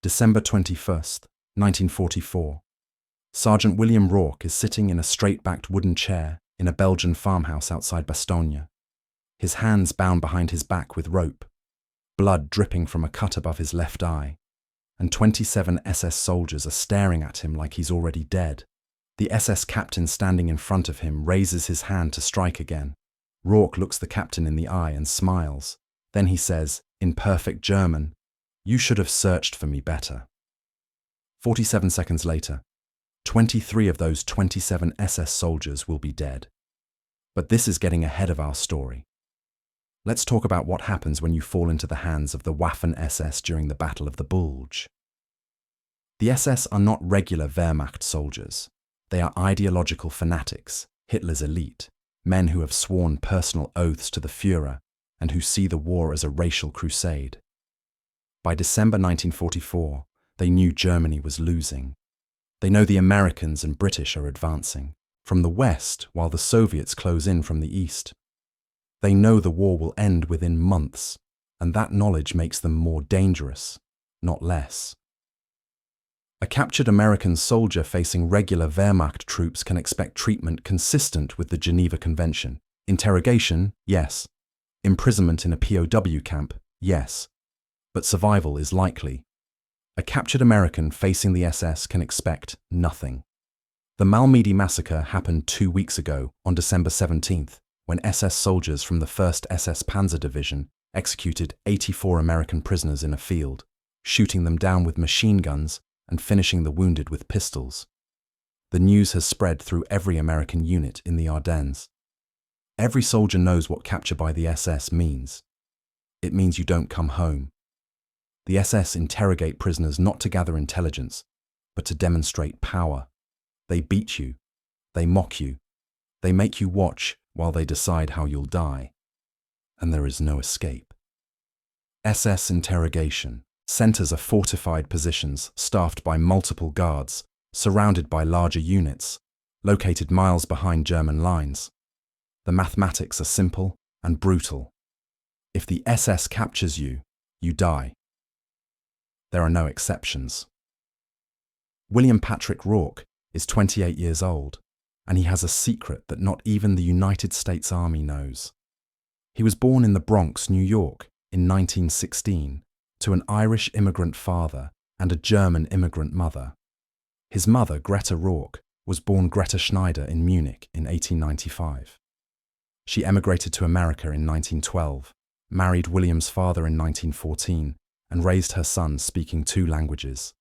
December 21st, 1944. Sergeant William Rourke is sitting in a straight-backed wooden chair in a Belgian farmhouse outside Bastogne, his hands bound behind his back with rope, blood dripping from a cut above his left eye, and 27 SS soldiers are staring at him like he's already dead. The SS captain standing in front of him raises his hand to strike again. Rourke looks the captain in the eye and smiles. Then he says, in perfect German, "You should have searched for me better." 47 seconds later, 23 of those 27 SS soldiers will be dead. But this is getting ahead of our story. Let's talk about what happens when you fall into the hands of the Waffen-SS during the Battle of the Bulge. The SS are not regular Wehrmacht soldiers. They are ideological fanatics, Hitler's elite, men who have sworn personal oaths to the Führer and who see the war as a racial crusade. By December 1944, they knew Germany was losing. They know the Americans and British are advancing from the west while the Soviets close in from the east. They know the war will end within months, and that knowledge makes them more dangerous, not less. A captured American soldier facing regular Wehrmacht troops can expect treatment consistent with the Geneva Convention. Interrogation, yes. Imprisonment in a POW camp, yes. But survival is likely. A captured American facing the SS can expect nothing. The Malmedy massacre happened 2 weeks ago, on December 17th, when SS soldiers from the 1st SS Panzer Division executed 84 American prisoners in a field, shooting them down with machine guns and finishing the wounded with pistols. The news has spread through every American unit in the Ardennes. Every soldier knows what capture by the SS means. It means you don't come home. The SS interrogate prisoners not to gather intelligence, but to demonstrate power. They beat you. They mock you. They make you watch while they decide how you'll die. And there is no escape. SS interrogation centers are fortified positions staffed by multiple guards, surrounded by larger units, located miles behind German lines. The mathematics are simple and brutal. If the SS captures you, you die. There are no exceptions. William Patrick Rourke is 28 years old, and he has a secret that not even the United States Army knows. He was born in the Bronx, New York, in 1916, to an Irish immigrant father and a German immigrant mother. His mother, Greta Rourke, was born Greta Schneider in Munich in 1895. She emigrated to America in 1912, married William's father in 1914, and raised her son speaking 2 languages.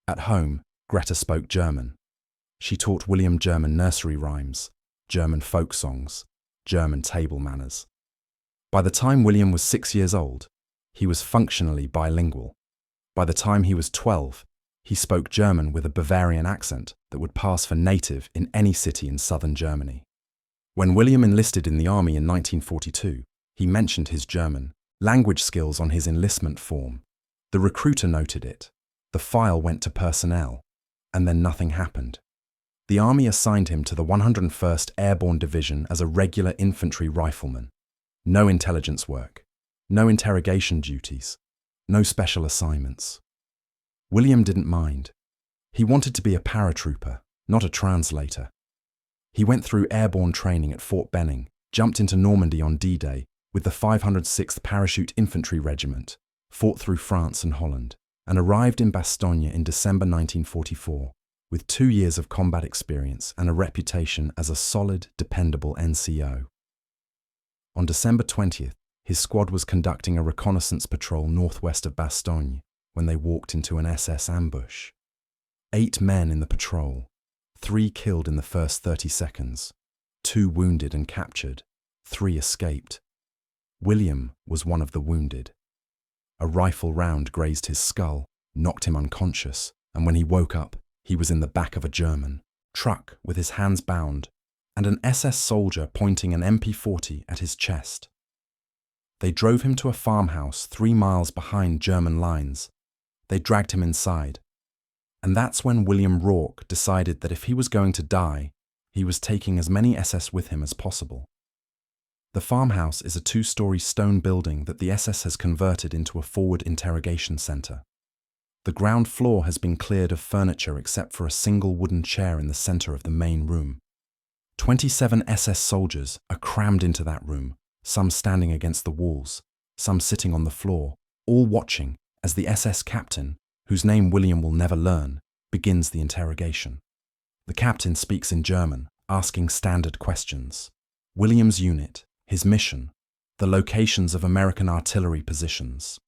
At home, Greta spoke German. She taught William German nursery rhymes, German folk songs, German table manners. By the time William was 6 years old, he was functionally bilingual. By the time he was 12, he spoke German with a Bavarian accent that would pass for native in any city in southern Germany. When William enlisted in the army in 1942, he mentioned his German language skills on his enlistment form. The recruiter noted it. The file went to personnel, and then nothing happened. The army assigned him to the 101st Airborne Division as a regular infantry rifleman. No intelligence work, no interrogation duties, no special assignments. William didn't mind. He wanted to be a paratrooper, not a translator. He went through airborne training at Fort Benning, jumped into Normandy on D-Day with the 506th Parachute Infantry Regiment, fought through France and Holland, and arrived in Bastogne in December 1944, with 2 years of combat experience and a reputation as a solid, dependable NCO. On December 20th, his squad was conducting a reconnaissance patrol northwest of Bastogne when they walked into an SS ambush. 8 men in the patrol, 3 killed in the first 30 seconds, 2 wounded and captured, 3 escaped. William was one of the wounded. A rifle round grazed his skull, knocked him unconscious, and when he woke up, he was in the back of a German truck with his hands bound and an SS soldier pointing an MP40 at his chest. They drove him to a farmhouse 3 miles behind German lines. They dragged him inside. And that's when William Rourke decided that if he was going to die, he was taking as many SS with him as possible. The farmhouse is a 2-story stone building that the SS has converted into a forward interrogation center. The ground floor has been cleared of furniture except for a single wooden chair in the center of the main room. 27 SS soldiers are crammed into that room, some standing against the walls, some sitting on the floor, all watching as the SS captain, whose name William will never learn, begins the interrogation. The captain speaks in German, asking standard questions. William's unit, his mission, the locations of American artillery positions.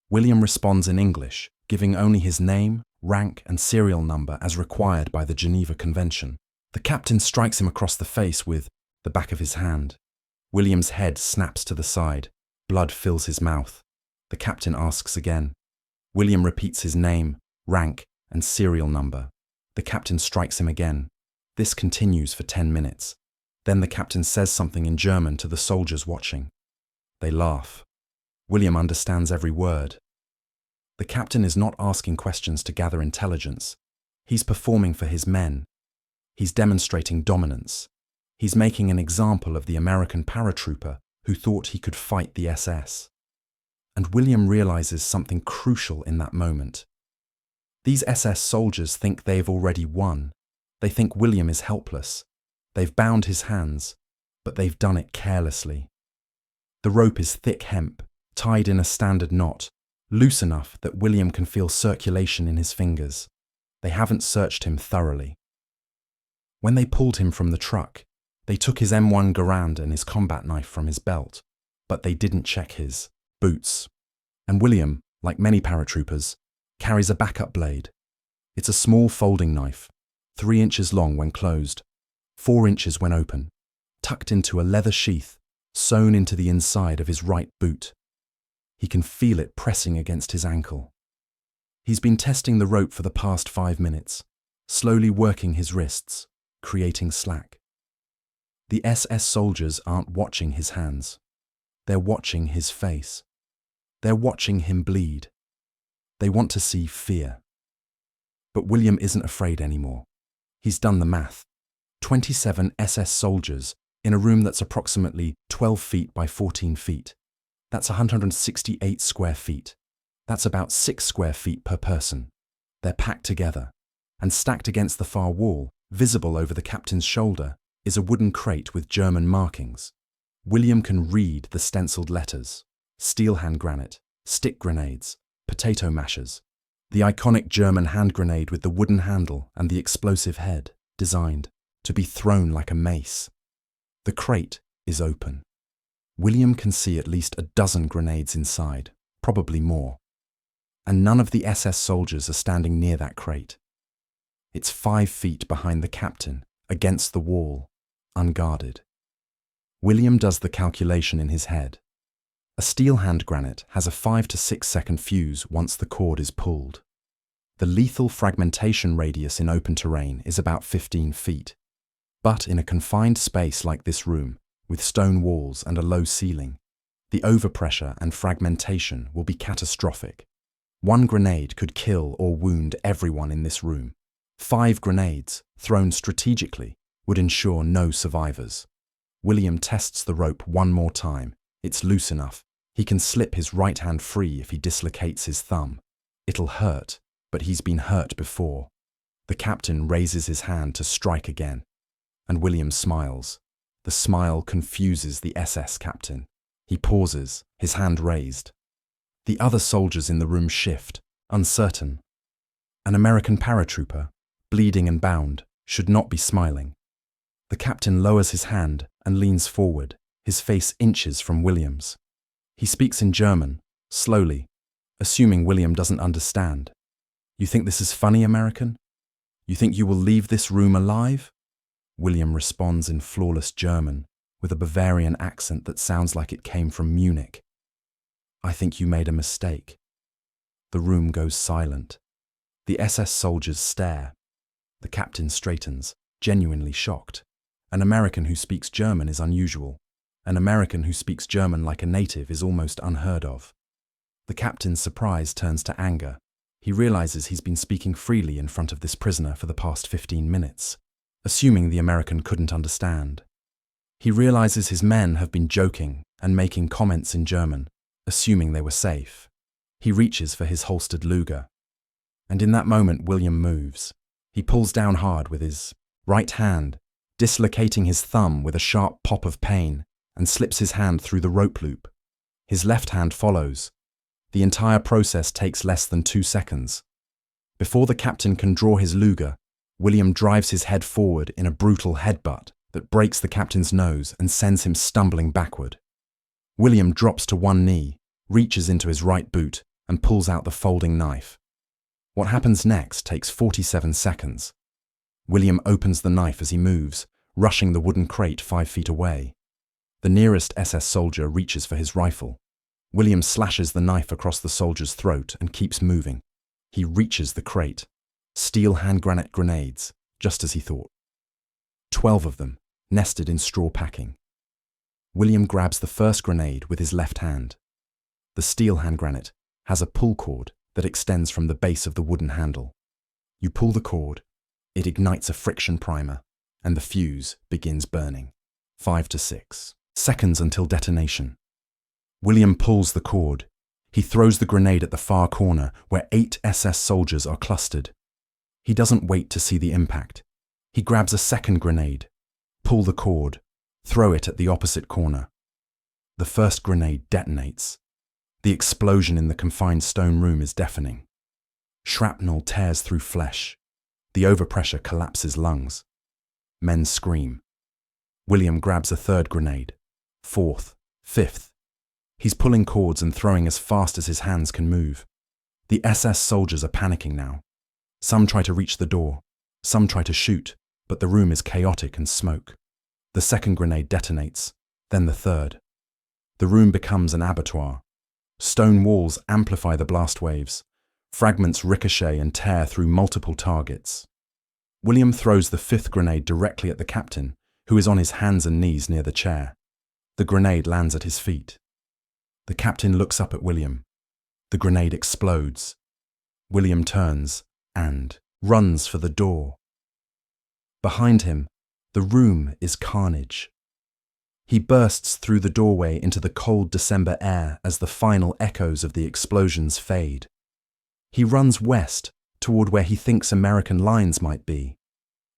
William responds in English, giving only his name, rank, and serial number as required by the Geneva Convention. The captain strikes him across the face with the back of his hand. William's head snaps to the side. Blood fills his mouth. The captain asks again. William repeats his name, rank, and serial number. The captain strikes him again. This continues for 10 minutes. Then the captain says something in German to the soldiers watching. They laugh. William understands every word. The captain is not asking questions to gather intelligence. He's performing for his men. He's demonstrating dominance. He's making an example of the American paratrooper who thought he could fight the SS. And William realizes something crucial in that moment. These SS soldiers think they've already won. They think William is helpless. They've bound his hands, but they've done it carelessly. The rope is thick hemp, tied in a standard knot, loose enough that William can feel circulation in his fingers. They haven't searched him thoroughly. When they pulled him from the truck, they took his M1 Garand and his combat knife from his belt, but they didn't check his boots. And William, like many paratroopers, carries a backup blade. It's a small folding knife, 3 inches long when closed, 4 inches when open, tucked into a leather sheath, sewn into the inside of his right boot. He can feel it pressing against his ankle. He's been testing the rope for the past 5 minutes, slowly working his wrists, creating slack. The SS soldiers aren't watching his hands. They're watching his face. They're watching him bleed. They want to see fear. But William isn't afraid anymore. He's done the math. 27 SS soldiers in a room that's approximately 12 feet by 14 feet. That's 168 square feet. That's about 6 square feet per person. They're packed together, and stacked against the far wall, visible over the captain's shoulder, is a wooden crate with German markings. William can read the stenciled letters: Stielhandgranate, stick grenades, potato mashers, the iconic German hand grenade with the wooden handle and the explosive head, designed to be thrown like a mace. The crate is open. William can see at least a dozen grenades inside, probably more. And none of the SS soldiers are standing near that crate. It's 5 feet behind the captain, against the wall, unguarded. William does the calculation in his head. A Stielhandgranate has a 5 to 6 second fuse once the cord is pulled. The lethal fragmentation radius in open terrain is about 15 feet. But in a confined space like this room, with stone walls and a low ceiling, the overpressure and fragmentation will be catastrophic. 1 grenade could kill or wound everyone in this room. 5 grenades, thrown strategically, would ensure no survivors. William tests the rope one more time. It's loose enough. He can slip his right hand free if he dislocates his thumb. It'll hurt, but he's been hurt before. The captain raises his hand to strike again, and William smiles. The smile confuses the SS captain. He pauses, his hand raised. The other soldiers in the room shift, uncertain. An American paratrooper, bleeding and bound, should not be smiling. The captain lowers his hand and leans forward, his face inches from William's. He speaks in German, slowly, assuming William doesn't understand. "You think this is funny, American? You think you will leave this room alive?" William responds in flawless German, with a Bavarian accent that sounds like it came from Munich. "I think you made a mistake." The room goes silent. The SS soldiers stare. The captain straightens, genuinely shocked. An American who speaks German is unusual. An American who speaks German like a native is almost unheard of. The captain's surprise turns to anger. He realizes he's been speaking freely in front of this prisoner for the past 15 minutes, assuming the American couldn't understand. He realizes his men have been joking and making comments in German, assuming they were safe. He reaches for his holstered Luger. And in that moment, William moves. He pulls down hard with his right hand, dislocating his thumb with a sharp pop of pain, and slips his hand through the rope loop. His left hand follows. The entire process takes less than 2 seconds. Before the captain can draw his Luger, William drives his head forward in a brutal headbutt that breaks the captain's nose and sends him stumbling backward. William drops to one knee, reaches into his right boot, and pulls out the folding knife. What happens next takes 47 seconds. William opens the knife as he moves, rushing the wooden crate 5 feet away. The nearest SS soldier reaches for his rifle. William slashes the knife across the soldier's throat and keeps moving. He reaches the crate. Stielhandgranate grenades, just as he thought. 12 of them, nested in straw packing. William grabs the first grenade with his left hand. The Stielhandgranate has a pull cord that extends from the base of the wooden handle. You pull the cord, it ignites a friction primer, and the fuse begins burning. 5 to 6 seconds until detonation. William pulls the cord. He throws the grenade at the far corner where 8 SS soldiers are clustered. He doesn't wait to see the impact. He grabs a second grenade, pull the cord, throw it at the opposite corner. The first grenade detonates. The explosion in the confined stone room is deafening. Shrapnel tears through flesh. The overpressure collapses lungs. Men scream. William grabs a third grenade, fourth, fifth. He's pulling cords and throwing as fast as his hands can move. The SS soldiers are panicking now. Some try to reach the door. Some try to shoot, but the room is chaotic and smoke. The second grenade detonates, then the third. The room becomes an abattoir. Stone walls amplify the blast waves. Fragments ricochet and tear through multiple targets. William throws the fifth grenade directly at the captain, who is on his hands and knees near the chair. The grenade lands at his feet. The captain looks up at William. The grenade explodes. William turns and runs for the door. Behind him, the room is carnage. He bursts through the doorway into the cold December air as the final echoes of the explosions fade. He runs west toward where he thinks American lines might be.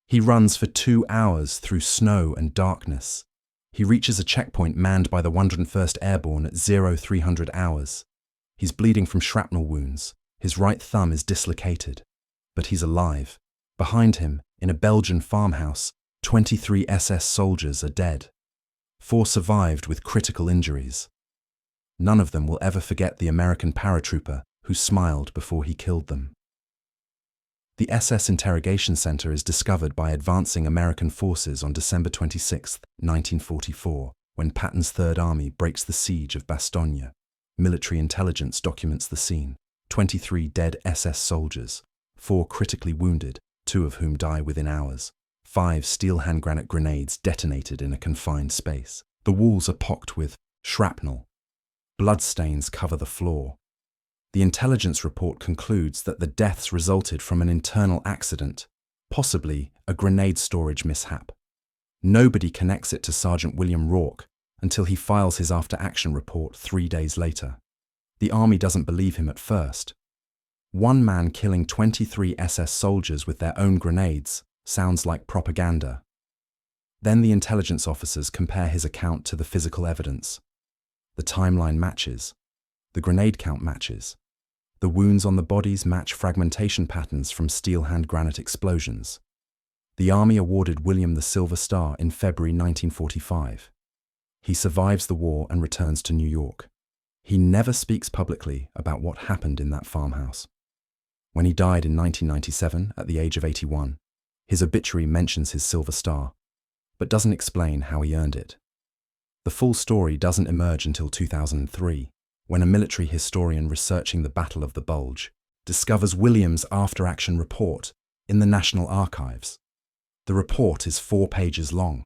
He runs for 2 hours through snow and darkness. He reaches a checkpoint manned by the 101st Airborne at 0300 hours. He's bleeding from shrapnel wounds. His right thumb is dislocated. But he's alive. Behind him, in a Belgian farmhouse, 23 SS soldiers are dead. 4 survived with critical injuries. None of them will ever forget the American paratrooper who smiled before he killed them. The SS interrogation center is discovered by advancing American forces on December 26, 1944, when Patton's Third Army breaks the siege of Bastogne. Military intelligence documents the scene. 23 dead SS soldiers, 4 critically wounded, 2 of whom die within hours. 5 Stielhandgranate grenades detonated in a confined space. The walls are pocked with shrapnel. Bloodstains cover the floor. The intelligence report concludes that the deaths resulted from an internal accident, possibly a grenade storage mishap. Nobody connects it to Sergeant William Rourke until he files his after-action report 3 days later. The army doesn't believe him at first. One man killing 23 SS soldiers with their own grenades sounds like propaganda. Then the intelligence officers compare his account to the physical evidence. The timeline matches. The grenade count matches. The wounds on the bodies match fragmentation patterns from Stielhandgranate explosions. The army awarded William the Silver Star in February 1945. He survives the war and returns to New York. He never speaks publicly about what happened in that farmhouse. When he died in 1997 at the age of 81, his obituary mentions his Silver Star, but doesn't explain how he earned it. The full story doesn't emerge until 2003, when a military historian researching the Battle of the Bulge discovers William's after-action report in the National Archives. The report is 4 pages long.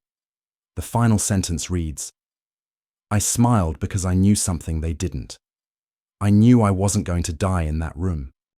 The final sentence reads, "I smiled because I knew something they didn't. I knew I wasn't going to die in that room.